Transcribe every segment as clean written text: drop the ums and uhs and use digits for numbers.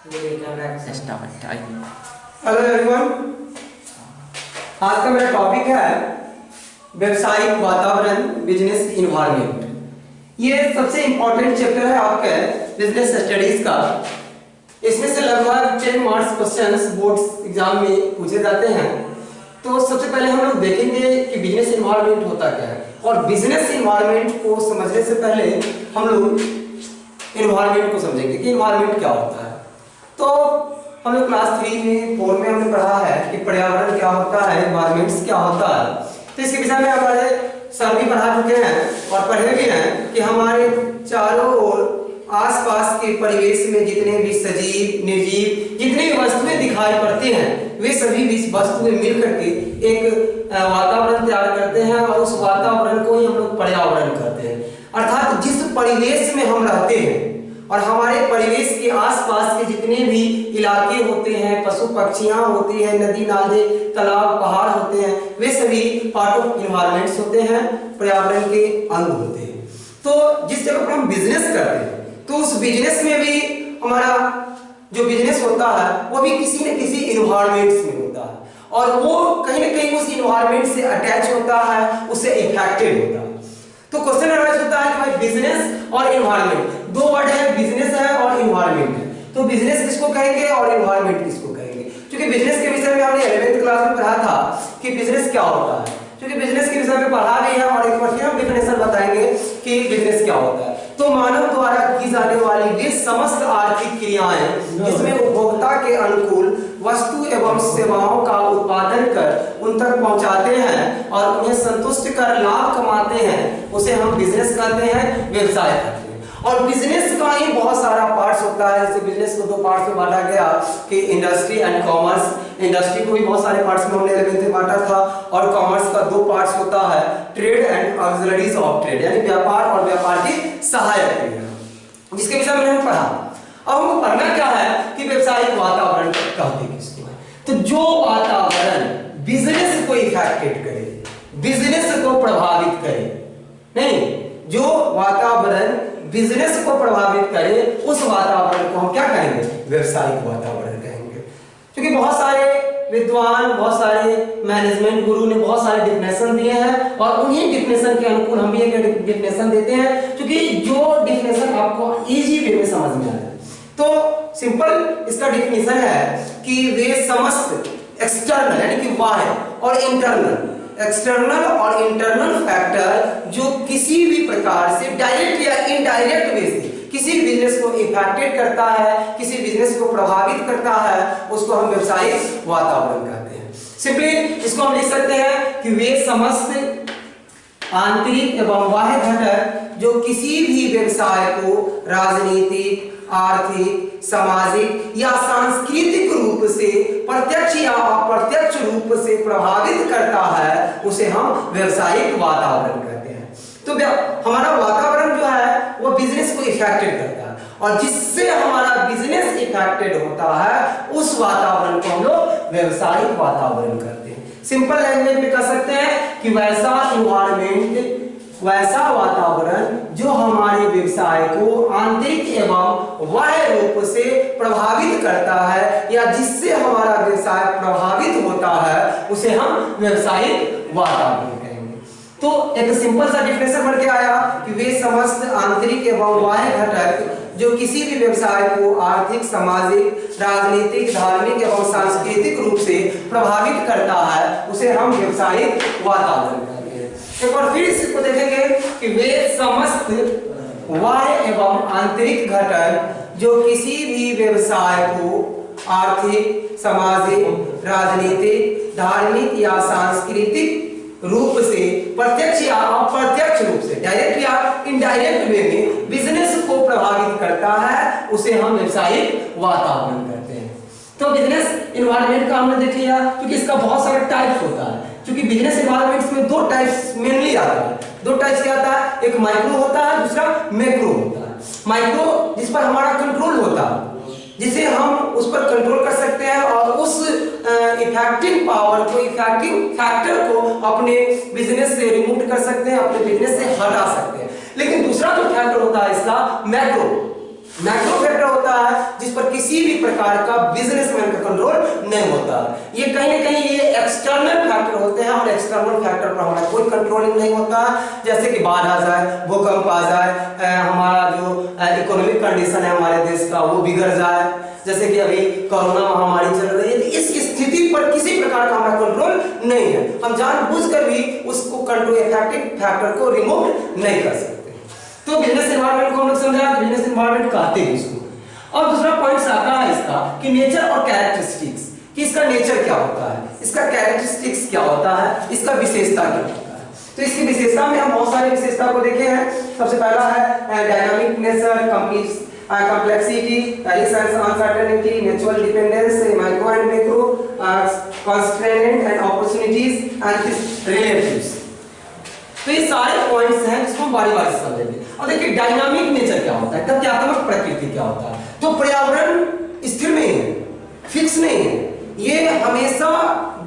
Hello everyone, आज का मेरा टॉपिक है व्यवसायिक वातावरण, बिजनेस इन्वायरमेंट। ये सबसे इम्पोर्टेंट चैप्टर है आपके बिजनेस स्टडीज का। इसमें से लगभग 10 मार्क्स क्वेश्चंस बोर्ड एग्जाम में पूछे जाते हैं। तो सबसे पहले हम लोग देखेंगे कि बिजनेस इन्वायरमेंट होता क्या है, और बिजनेस इन्वायरमेंट को समझने से पहले हम लोग इन्वायरमेंट को समझेंगे कि इन्वायरमेंट क्या होता है। तो हम लोग क्लास 3 में 4 में हमने पढ़ा है कि पर्यावरण क्या होता है, एनवायरमेंट्स क्या होता है। तो इसके विषय में हमारे सर भी पढ़ा चुके हैं और पढ़े भी हैं कि हमारे चारों ओर आसपास के परिवेश में जितने भी सजीव निर्जीव जितनी भी वस्तुएं दिखाई पड़ती हैं, वे सभी भी वस्तुएं मिलकर के एक वातावरण तैयार करते हैं, और उस वातावरण को ही हम लोग पर्यावरण कहते हैं। अर्थात जिस परिवेश में हम रहते हैं और हमारे परिवेश के आसपास के जितने भी इलाके होते हैं, पशु पक्षियां होती हैं, नदी नाले तालाब पहाड़ होते हैं, वे सभी पार्ट ऑफ इन्वायरमेंट्स होते हैं, पर्यावरण के अंग होते हैं। तो जिस जगह पर हम बिजनेस करते हैं तो उस बिजनेस में भी हमारा जो बिजनेस होता है वो भी किसी न किसी इन्वायरमेंट्स में होता है, और वो कहीं ना कहीं उस इन्वायरमेंट से अटैच होता है, उससे इफेक्टेड होता है। तो क्वेश्चन अराइज होता है कि भाई बिजनेस और इन्वायरमेंट, दो वर्ड है, बिजनेस है और इन्वायरमेंट है। तो बिजनेस किसको कहेंगे और इन्वायरमेंट किसको कहेंगे? क्योंकि बिजनेस के विषय में हमने 11th क्लास में पढ़ा था कि बिजनेस क्या होता है। क्योंकि बिजनेस के विषय में पढ़ा भी है और एक बार फिर हम डेफिनेशन बताएंगे कि बिजनेस क्या होता है। तो मानव द्वारा की जाने वाली वे समस्त आर्थिक क्रियाएं जिसमें उपभोक्ता के अनुकूल वस्तु एवं सेवाओं का उत्पादन कर उन तक पहुंचाते हैं और उन्हें संतुष्ट कर लाभ कमाते हैं, उसे हम बिजनेस कहते हैं, व्यवसाय कहते हैं। और बिजनेस का ही बहुत सारा पार्ट्स होता है। जैसे बिजनेस को दो पार्ट्स में बांटा गया कि इंडस्ट्री एंड कॉमर्स। इंडस्ट्री को भी बहुत सारे पार्ट्स में हमने 11th में बांटा था, और कॉमर्स का दो पार्ट्स होता है, trade and auxiliaries of trade, यानी व्यापार और व्यापार की सहायक क्रिया, जिसके विषय में हमने पढ़ा। अब हमको पढ़ना क्या है कि व्यवसायिक वातावरण कहते किसको है। तो जो वातावरण बिजनेस को इफेक्टेड करे, बिजनेस को प्रभावित करे, नहीं, जो वातावरण बिजनेस को प्रभावित करे उस वातावरण को हम क्या कहेंगे? व्यवसायिक वातावरण कहेंगे। क्योंकि बहुत सारे विद्वान, बहुत सारे मैनेजमेंट गुरु ने बहुत सारे डिफिनेशन दिए हैं, और उन्हीं डिफिनेशन के अनुकूल हम भी एक डिफिनेशन देते हैं, क्योंकि जो डिफिनेशन आपको इजी वे में समझ में आ जाए। तो सिंपल इसका डिफिनेशन है कि वे समस्त एक्सटर्नल यानी कि बाह्य और इंटरनल, एक्सटर्नल और इंटरनल फैक्टर जो किसी भी प्रकार से डायरेक्ट या इनडायरेक्ट वे से किसी बिजनेस को इफेक्टेड करता है, किसी बिजनेस को प्रभावित करता है, उसको हम व्यवसायिक वातावरण कहते हैं। सिंपली इसको हम लिख सकते हैं कि वे समस्त आंतरिक एवं बाह्य घटक जो किसी भी व्यवसाय को राजनीतिक, आर्थिक, सामाजिक या सांस्कृतिक रूप से प्रत्यक्ष या अप्रत्यक्ष रूप से प्रभावित करता है, उसे हम व्यवसायिक वातावरण कहते हैं। तो हमारा वातावरण जो है वो बिजनेस को इफेक्टेड करता है, और जिससे हमारा बिजनेस इफेक्टेड होता है उस वातावरण को हम लोग व्यवसायिक वातावरण कहते हैं। सिंपल लैंग्वेज में कह सकते हैं कि वैसा इन्वायरमेंट, वैसा वातावरण जो हमारे व्यवसाय को आंतरिक एवं बाह्य रूप से प्रभावित करता है, या जिससे हमारा व्यवसाय प्रभावित होता है, उसे हम व्यवसायिक वातावरण कहेंगे। तो एक सिंपल सा डिफिनेशन बन के आया कि वे समस्त आंतरिक एवं बाह्य घटक जो किसी भी व्यवसाय को आर्थिक, सामाजिक, राजनीतिक, धार्मिक एवं सांस्कृतिक रूप से प्रभावित करता है, उसे हम व्यवसायिक वातावरण कहते हैं। एक बार फिर इसको देखेंगे कि वे समस्त बाह्य एवं आंतरिक घटक जो किसी भी व्यवसाय को आर्थिक, सामाजिक, राजनीतिक, धार्मिक या सांस्कृतिक रूप से प्रत्यक्ष या अप्रत्यक्ष रूप से, डायरेक्ट या इनडायरेक्ट वे में बिजनेस को प्रभावित करता है, उसे हम व्यवसायिक वातावरण कहते हैं। तो बिजनेस इन्वायरमेंट का हमने देख लिया, क्योंकि इसका बहुत सारे टाइप्स होता है। क्योंकि बिजनेस इन्वायरमेंट्स में दो टाइप्स मेनली आता है। दो टाइप्स क्या आता है? एक माइक्रो होता है, दूसरा मैक्रो होता है। माइक्रो जिस पर हमारा कंट्रोल होता है, जिसे हम उस पर कंट्रोल कर सकते हैं और उस इफेक्टिंग पावर को, इफेक्टिंग फैक्टर को अपने बिजनेस से रिमूव कर सकते हैं, अपने बिजनेस से हटा सकते हैं। लेकिन दूसरा जो फैक्टर होता है इसका मैक्रो, मैक्रो फैक्टर होता है जिस पर किसी भी प्रकार का बिजनेसमैन का कंट्रोल नहीं होता। ये कहीं ना कहीं ये एक्सटर्नल फैक्टर होते हैं और एक्सटर्नल फैक्टर पर हमारा कोई कंट्रोलिंग नहीं होता। जैसे कि बाढ़ आ जाए, भूकंप आ जाए, हमारा जो इकोनॉमिक कंडीशन है हमारे देश का वो बिगड़ जाए, जैसे कि अभी कोरोना महामारी चल रही है, तो इस स्थिति पर किसी प्रकार का हमारा कंट्रोल नहीं है। हम जानबूझकर भी उसको कंट्रोल इफेक्टिव फैक्टर को रिमूव नहीं कर सकते। तो बिजनेस एनवायरनमेंट को हम लोग समझा, बिजनेस एनवायरनमेंट कहते हैं इसको। और दूसरा पॉइंट आता है इसका कि नेचर और कैरेक्टरिस्टिक्स, कि इसका नेचर क्या होता है, इसका कैरेक्टरिस्टिक्स क्या होता है, इसका विशेषता क्या होता है। तो इसकी विशेषता में हम बहुत सारी विशेषता को देखे हैं। सबसे पहला है dynamic nature, complexity, uncertainty, mutual dependence, micro and macro, constraint and opportunities and relatives। तो ये सारे पॉइंट्स हैं जिसको हम बारी-बारी से समझेंगे। और देखिए डायनामिक नेचर क्या होता है, तथ्यात्मक प्रकृति क्या होता है। तो पर्यावरण स्थिर नहीं है, फिक्स नहीं है, ये हमेशा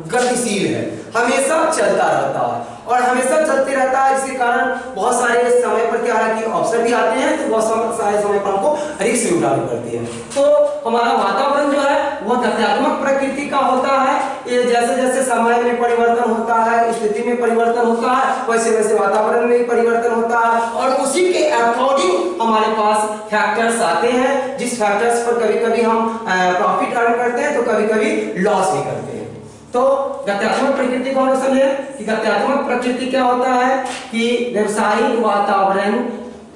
गतिशील है, हमेशा चलता रहता है और हमेशा चलते रहता है। इसके कारण बहुत सारे समय पर क्या है कि अवसर भी आते हैं, तो बहुत सारे समय पर हमको रिस्क भी उठानी पड़ती है। तो हमारा वातावरण जो है वो तथ्यात्मक प्रकृति का होता है। ये जैसे जैसे समय में परिवर्तन होता है, स्थिति में परिवर्तन होता है, वैसे वैसे वातावरण में परिवर्तन होता है और उसी के अकॉर्डिंग हमारे पास फैक्टर्स आते हैं, जिस फैक्टर्स पर कभी कभी हम प्रॉफिट अर्न करते हैं तो कभी कभी लॉस भी करते हैं। तो गत्यात्मक प्रकृति को हम समझे कि गत्यात्मक प्रकृति क्या होता है कि व्यवसायिक वातावरण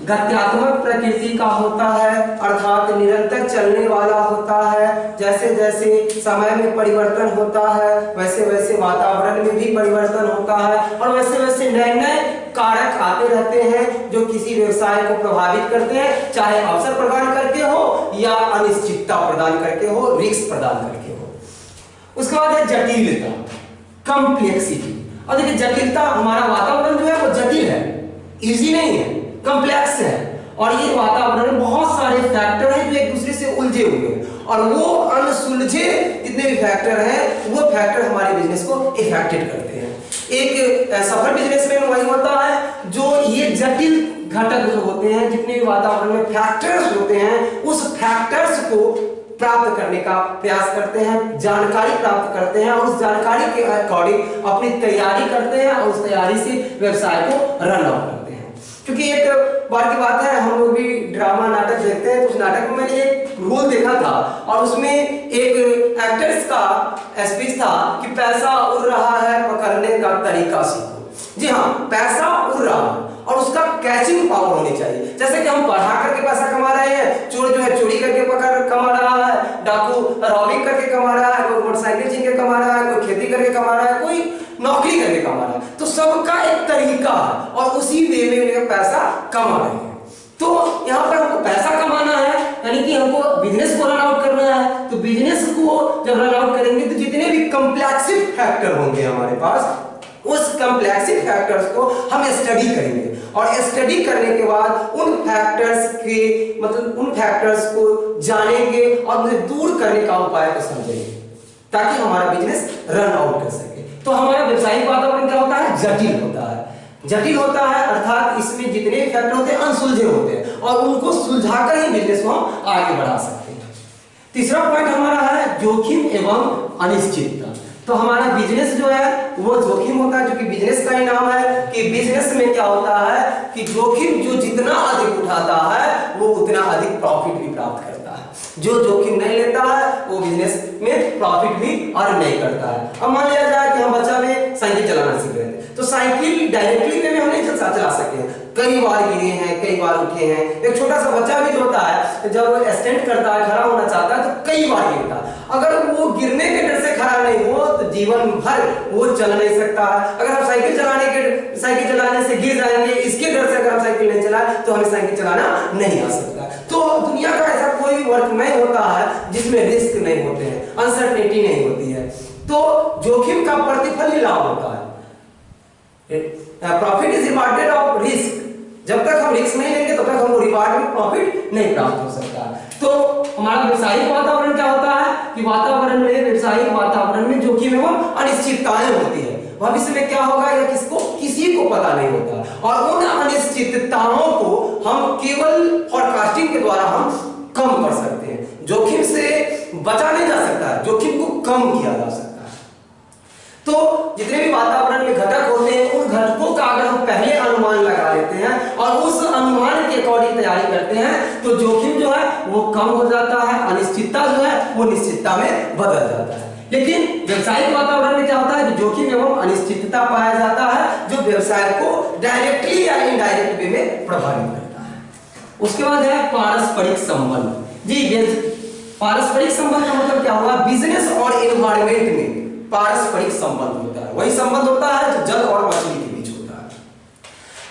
गत्यात्मक प्रकृति का होता है, अर्थात निरंतर चलने वाला होता है। जैसे जैसे समय में परिवर्तन होता है वैसे वैसे वातावरण में भी परिवर्तन होता है और वैसे वैसे नए नए कारक आते रहते हैं जो किसी व्यवसाय को प्रभावित करते हैं, चाहे अवसर प्रदान करके हो या अनिश्चितता प्रदान करके हो, रिस्क प्रदान करके हो। उसके बाद है जटिलता, कॉम्प्लेक्सिटी। और देखिए जटिलता, हमारा वातावरण जो है वो जटिल है, इजी नहीं है, कॉम्प्लेक्स है और ये वातावरण में बहुत सारे फैक्टर हैं जो एक दूसरे से उलझे हुए हैं और वो अनसुलझे जितने भी फैक्टर हैं वो फैक्टर हमारे बिजनेस को इफेक्टेड करते हैं। एक सफल बिजनेसमैन वही होता है जो ये जटिल घटक जो होते हैं, जितने भी वातावरण में फैक्टर्स होते हैं, उस फैक्टर्स को प्राप्त करने का प्रयास करते हैं, जानकारी प्राप्त करते हैं और उस जानकारी के अकॉर्डिंग अपनी तैयारी करते हैं और उस तैयारी से व्यवसाय को रन आउट करते हैं। क्योंकि एक बार की बात है, हम लोग भी ड्रामा नाटक देखते हैं, तो उस नाटक में मैंने एक रोल देखा था और उसमें एक एक्टर्स का स्पीच था कि पैसा उड़ रहा है, पकड़ने का तरीका सीखो। जी हाँ, पैसा उड़ रहा है और उसका कैचिंग पावर होनी चाहिए। जैसे कि हम पढ़ा करके पैसा कमा रहे हैं, चोर जो है चोरी करके पकड़ कमा रहा है, डाकू रॉबिंग करके कमा रहा है, कोई मोटरसाइकिल छीन के कमा रहा है, कोई खेती करके कमा रहा है, कोई नौकरी करके कमा रहा है। तो सबका एक तरीका है और उसी वे में पैसा कमा रहे हैं। तो यहाँ पर हमको पैसा कमाना है, यानी कि हमको बिजनेस को रन आउट करना है। तो बिजनेस को जब रन आउट करेंगे तो जितने भी कॉम्प्लेक्सिव फैक्टर होंगे हमारे पास, उस कॉम्प्लेक्सिव फैक्टर्स को हम स्टडी करेंगे और स्टडी करने के बाद उन फैक्टर्स के मतलब उन फैक्टर्स को जानेंगे और उन्हें दूर करने का उपाय को समझेंगे ताकि हमारा बिजनेस रन आउट कर सके। तो हमारा व्यवसायिक वातावरण क्या होता है, जटिल होता है। जटिल होता है अर्थात इसमें जितने भी फैक्टर होते हैं अनसुलझे होते हैं और उनको सुलझाकर ही बिजनेस को हम आगे बढ़ा सकते हैं। तीसरा पॉइंट हमारा है जोखिम एवं अनिश्चितता। तो हमारा बिजनेस जो है वो जोखिम होता है, क्योंकि बिजनेस का ही नाम है कि बिजनेस में क्या होता है कि जोखिम जो जितना अधिक उठाता है वो उतना अधिक प्रॉफिट भी प्राप्त करता है। जो जोखिम नहीं लेता है वो बिजनेस में प्रॉफिट भी अर्न नहीं करता है। अब मान लिया जाए कि हम बच्चा में साइकिल चलाना सीख रहे थे, तो साइकिल डायरेक्टली वे में हम नहीं चला सकते हैं, कई बार गिरे हैं, कई बार उठे हैं। एक छोटा सा बच्चा भी जो होता है जब वो स्टैंड करता है, खड़ा होना चाहता है, तो कई बार गिरता है। अगर वो गिरने के डर से खड़ा नहीं हो तो जीवन भर वो चल नहीं सकता है। अगर हम साइकिल चलाने से गिर जाएंगे, इसके डर से अगर हम साइकिल नहीं चलाए तो हमें साइकिल चलाना नहीं आ सकता। तो दुनिया का ऐसा कोई भी वर्क नहीं होता है जिसमें रिस्क नहीं होते हैं, अनसर्टेनिटी नहीं होती है। तो जोखिम का प्रतिफल ही लाभ होता है। Profit is rewarded of risk. जब तक हम रिस्क नहीं लेंगे तब तक हमको रिवार्ड में प्रॉफिट नहीं प्राप्त हो सकता। तो हमारा व्यवसायिक वातावरण क्या होता है कि वातावरण में व्यवसायिक वातावरण में जोखिम एवं अनिश्चितताएं होती है। भविष्य में क्या होगा या किसी को पता नहीं होता और उन अनिश्चितताओं को हम केवल फोरकास्टिंग के द्वारा हम कम कर सकते हैं। जोखिम से बचा नहीं जा सकता है, जोखिम को कम किया जा सकता है। तो जितने भी वातावरण में घटक होते हैं उन घटकों का अगर हम पहले अनुमान लगा लेते हैं और उस अनुमान के अकॉर्डिंग तैयारी करते हैं तो जोखिम जो है वो कम हो जाता है, अनिश्चितता जो है वो निश्चितता में बदल जाता है। लेकिन व्यवसायिक वातावरण में क्या होता है, जोखिम एवं अनिश्चितता पाया जाता है जो व्यवसाय को डायरेक्टली या इनडायरेक्ट वे में प्रभावित करता है। उसके बाद है पारस्परिक संबंध। जी, पारस्परिक संबंध का मतलब क्या हुआ, बिजनेस और एनवायरमेंट में पारस्परिक संबंध होता है। वही संबंध होता है जो जल और मछली के बीच होता है।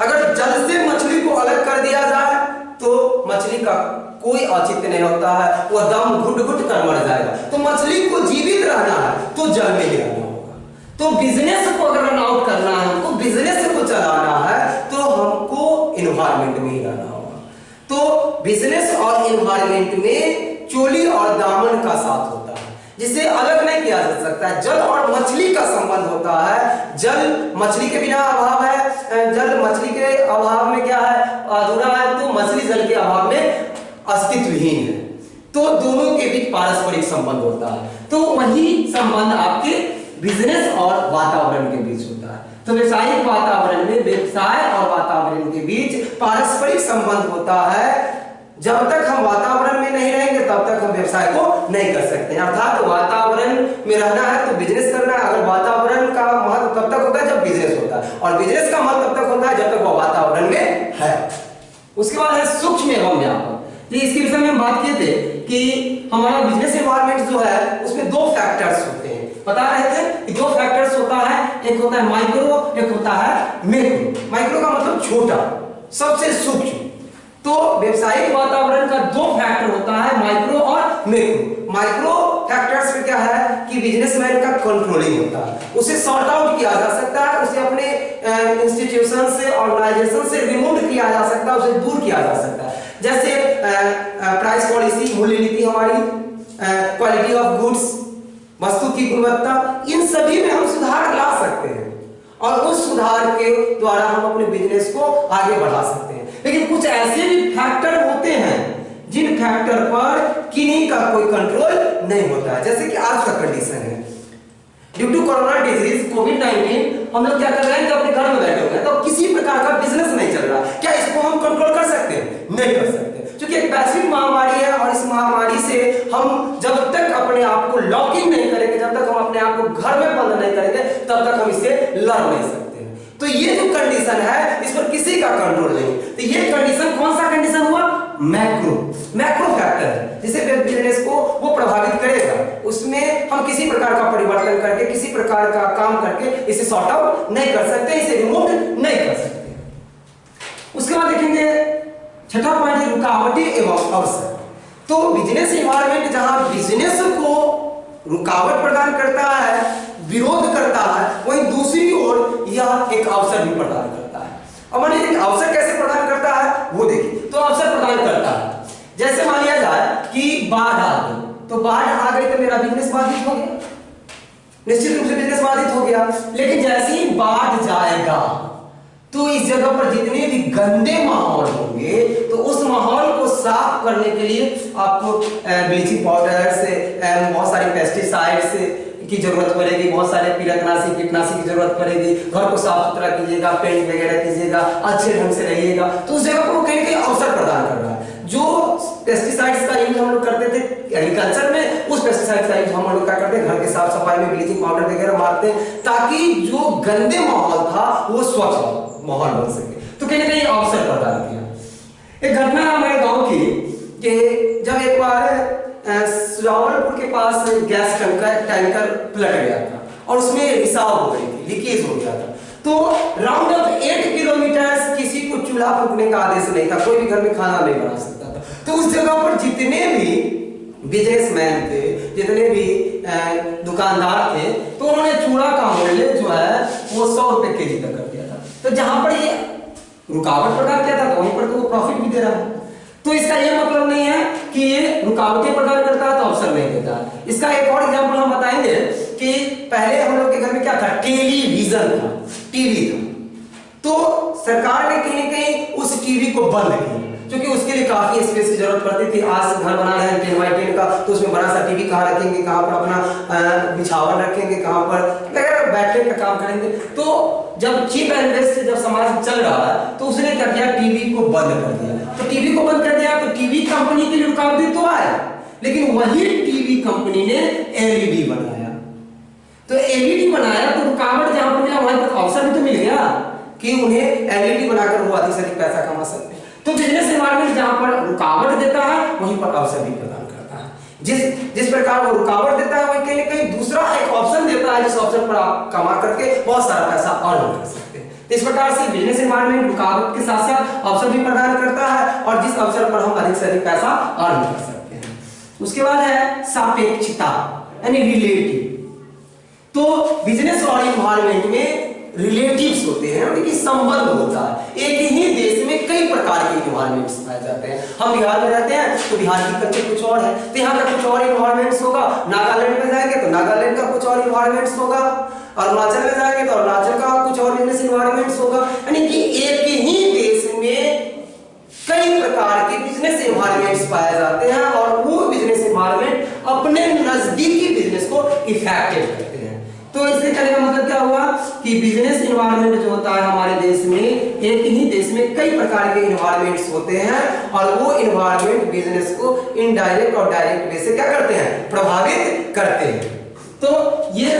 अगर जल से मछली को अलग कर दिया जाए तो मछली का कोई औचित्य नहीं होता है, वो दम घुट घुट कर मर जाएगा। तो मछली को जीवित रहना है तो जल में ही रहना होगा। तो बिजनेस को अगर रन आउट करना है, हमको बिजनेस को चलाना है तो हमको एनवायरमेंट में ही रहना होगा। तो बिजनेस और एनवायरमेंट में चोली और दामन का साथ होता है, जिसे अलग नहीं किया जा सकता है। जल और मछली का संबंध होता है, जल मछली के बिना अभाव है, जल मछली के अभाव में क्या है, अधूरा है, तो मछली जल के अभाव में अस्तित्वहीन है। तो दोनों के बीच पारस्परिक संबंध होता है। तो वही संबंध आपके बिजनेस और वातावरण के बीच होता है। तो व्यवसायिक वातावरण में व्यवसाय और वातावरण के बीच पारस्परिक संबंध होता है। जब तक हम वातावरण में नहीं रहेंगे तब तक हम व्यवसाय को नहीं कर सकते। अर्थात वातावरण में रहना है तो बिजनेस करना है। अगर वातावरण का महत्व तब तक होता है जब बिजनेस होता है, और बिजनेस का महत्व तब तक होता है जब तक वो वातावरण में है। उसके बाद है सूक्ष्म एवं व्यापक। इसके विषय में हम बात किए थे कि हमारा बिजनेस एनवायरनमेंट जो है उसमें दो फैक्टर्स होते हैं। बता रहे थे कि दो फैक्टर्स होता है, एक होता है माइक्रो, एक होता है मैक्रो। माइक्रो का मतलब छोटा, सबसे सूक्ष्म। तो व्यवसायिक वातावरण का दो फैक्टर होता है, माइक्रो और मैक्रो। माइक्रो फैक्टर्स में क्या है कि बिजनेसमैन का कंट्रोलिंग होता है, उसे सॉर्ट आउट किया जा सकता है, उसे अपने इंस्टीट्यूशन से, ऑर्गेनाइजेशन से रिमूव किया जा सकता है, उसे दूर किया जा सकता है। जैसे प्राइस पॉलिसी, मूल्य नीति हमारी, क्वालिटी ऑफ गुड्स, वस्तु की गुणवत्ता, इन सभी में हम सुधार ला सकते हैं और उस सुधार के द्वारा हम अपने बिजनेस को आगे बढ़ा सकते हैं। लेकिन कुछ ऐसे भी फैक्टर होते हैं जिन फैक्टर पर किन्हीं का कोई कंट्रोल नहीं होता है। जैसे कि आज का कंडीशन है, ड्यू टू कोरोना डिजीज कोविड-19 हम लोग क्या कर रहे हैं कि अपने घर में बैठे हुए हैं, तो किसी प्रकार का बिजनेस नहीं चल रहा। क्या इसको हम कंट्रोल कर सकते हैं? नहीं कर सकते, क्योंकि एक वैश्विक महामारी है और इस महामारी से हम जब तक अपने आप को लॉक इन नहीं करेंगे, जब तक हम अपने आप को घर में बंद नहीं करेंगे, तब तक हम इससे लड़ नहीं सकते। तो ये जो कंडीशन है इस पर किसी का कंट्रोल नहीं। तो ये कंडीशन कौन सा कंडीशन हुआ? मैक्रो फैक्टर है, जिसे बिजनेस को वो प्रभावित करेगा। उसमें हम किसी प्रकार का परिवर्तन करके, किसी प्रकार का काम करके इसे सॉर्ट आउट नहीं कर सकते, इसे रिमूव नहीं कर सकते। उसके बाद देखेंगे छठा पॉइंट है रुकावटें एवं अवसर। तो बिजनेस एनवायरनमेंट जहां बिजनेस को रुकावट प्रदान करता है, विरोध करता है, वहीं दूसरी ओर यह एक अवसर भी प्रदान करता है। अब मानिए एक अवसर कैसे प्रदान करता है वो देखिए। तो अवसर प्रदान करता है, जैसे मान लिया जाए कि बाढ़ आ गई, तो बाढ़ आ गई तो मेरा बिजनेस बाधित हो गया, निश्चित रूप से बिजनेस बाधित हो गया। लेकिन जैसे ही बाढ़ जाएगा तो इस जगह पर जितने भी गंदे माहौल होंगे तो उस माहौल को साफ करने के लिए आपको ब्लीचिंग पाउडर से, बहुत सारे पेस्टिसाइड से की जरूरत पड़ेगी, बहुत सारे कीटनाशी की जरूरत पड़ेगी। घर को साफ सुथरा कीजिएगा, पेंट वगैरह कीजिएगा, अच्छे ढंग से रहिएगा। तो उस जगह पर वो कहीं अवसर प्रदान कर रहा है। जो पेस्टिसाइड्स का यूज हम लोग करते थे एग्रीकल्चर में, उस पेस्टिसाइड्स का यूज हम लोग क्या करते हैं, घर के साफ सफाई में ब्लीचिंग पाउडर वगैरह मारते हैं, ताकि जो गंदे माहौल था वो स्वच्छ माहौल बन सके। तो कहीं ना कहीं अवसर प्रदान किया। एक घटना है हमारे गांव की कि जब एक बार सुजावलपुर के पास गैस टैंकर पलट गया था और उसमें रिसाव हो गई थी, लीकेज हो गया था। तो राउंड ऑफ 8 किलोमीटर किसी को चूल्हा फूकने का आदेश नहीं था, कोई भी घर में खाना नहीं बना सकता था। तो उस जगह पर जितने भी बिजनेसमैन थे, जितने भी दुकानदार थे, तो उन्होंने चूड़ा का मूल्य जो है वो 100 रुपए केजी तक कर दिया था। तो जहां पर ये रुकावट प्रदान किया था तो वहीं पर तो वो प्रॉफिट भी दे रहा है। तो इसका ये मतलब नहीं है कि ये रुकावटें प्रदान करता है तो अवसर नहीं देता। इसका एक और एग्जांपल हम बताएंगे कि पहले हम लोग के घर में क्या था, टेलीविजन था, टीवी था। तो सरकार ने कहीं ना कहीं उस टीवी को बंद किया, क्योंकि उसके लिए काफी स्पेस की जरूरत पड़ती थी। आज घर बना रहे हैं 10x10 का, तो उसमें बड़ा सा टीवी कहाँ रखेंगे, कहाँ पर अपना बिछावन रखेंगे, कहाँ पर बैठने का काम करेंगे। तो जब चीप एंड बेस्ट जब समाज चल रहा है तो उसने क्या किया, टीवी को बंद कर दिया। तो टीवी को बंद कर दिया तो टीवी कंपनी के लिए रुकावट तो आया, लेकिन वही टीवी कंपनी ने एलईडी बनाया। तो एलईडी बनाया तो रुकावट जहां पर मिला वहां पर अवसर भी तो मिल गया कि उन्हें एलईडी बनाकर वो अधिक से अधिक पैसा कमा सकते हैं। तो बिजनेस एनवायरनमेंट जहां पर रुकावट देता है वहीं पर अवसर भी प्रदान करता है। जिस प्रकार वो रुकावट देता है वहीं कहीं ना कहीं दूसरा एक ऑप्शन देता है, जिस ऑप्शन पर आप कमा करके बहुत सारा पैसा अर्न कर सकते हैं। तो इस प्रकार से बिजनेस एनवायरनमेंट रुकावट के साथ साथ अवसर भी प्रदान करता है, और जिस अवसर पर हम अधिक से अधिक पैसा अर्न कर सकते हैं। उसके बाद है सापेक्षता यानी रिलेटिव। तो बिजनेस और एनवायरनमेंट में रिलेटिव्स होते हैं, यानी कि संबंध होता है। एक ही देश में कई प्रकार के एनवायरनमेंट्स पाए जाते हैं। हम बिहार में रहते हैं तो बिहार की कल्चर कुछ और है, तो यहाँ का कुछ और एनवायरनमेंट्स होगा। नागालैंड में जाएंगे तो नागालैंड का कुछ और एनवायरनमेंट्स होगा, अरुणाचल में जाएंगे तो अरुणाचल का कुछ और बिजनेस एनवायरनमेंट्स होगा। यानी कि एक ही देश में कई प्रकार के बिजनेस एनवायरनमेंट्स पाए जाते हैं, और वो बिजनेस एनवायरनमेंट अपने नजदीकी बिजनेस को इफेक्टिव करते हैं। तो इससे कहने का मतलब क्या हुआ कि बिजनेस एनवायरनमेंट जो होता है हमारे देश में, एक ही देश में कई प्रकार के एनवायरनमेंट्स होते हैं, और वो एनवायरनमेंट बिजनेस को इनडायरेक्ट और डायरेक्ट वे से क्या करते हैं, प्रभावित करते हैं। तो ये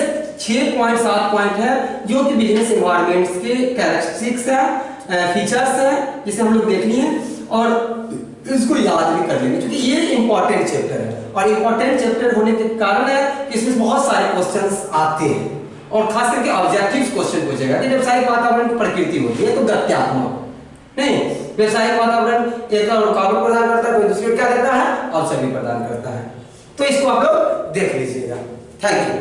6.7 पॉइंट है जो कि बिजनेस एनवायरनमेंट्स के कैरेक्टरिस्टिक्स है, फीचर्स है, जिसे हम लोग देख लिए और इसको याद भी कर लेंगे, क्योंकि ये इंपॉर्टेंट चैप्टर है। और इंपॉर्टेंट चैप्टर होने के कारण है कि इसमें बहुत सारे क्वेश्चंस आते हैं, और खास करके ऑब्जेक्टिव क्वेश्चन पूछेगा कि व्यावसायिक वातावरण की प्रकृति होती है तो गत्यात्मक नहीं, व्यावसायिक वातावरण एक रुकावट प्रदान करता है, कोई दूसरी क्या देता है, अवसर भी प्रदान करता है। तो इसको आप लोग देख लीजिएगा। Thank you.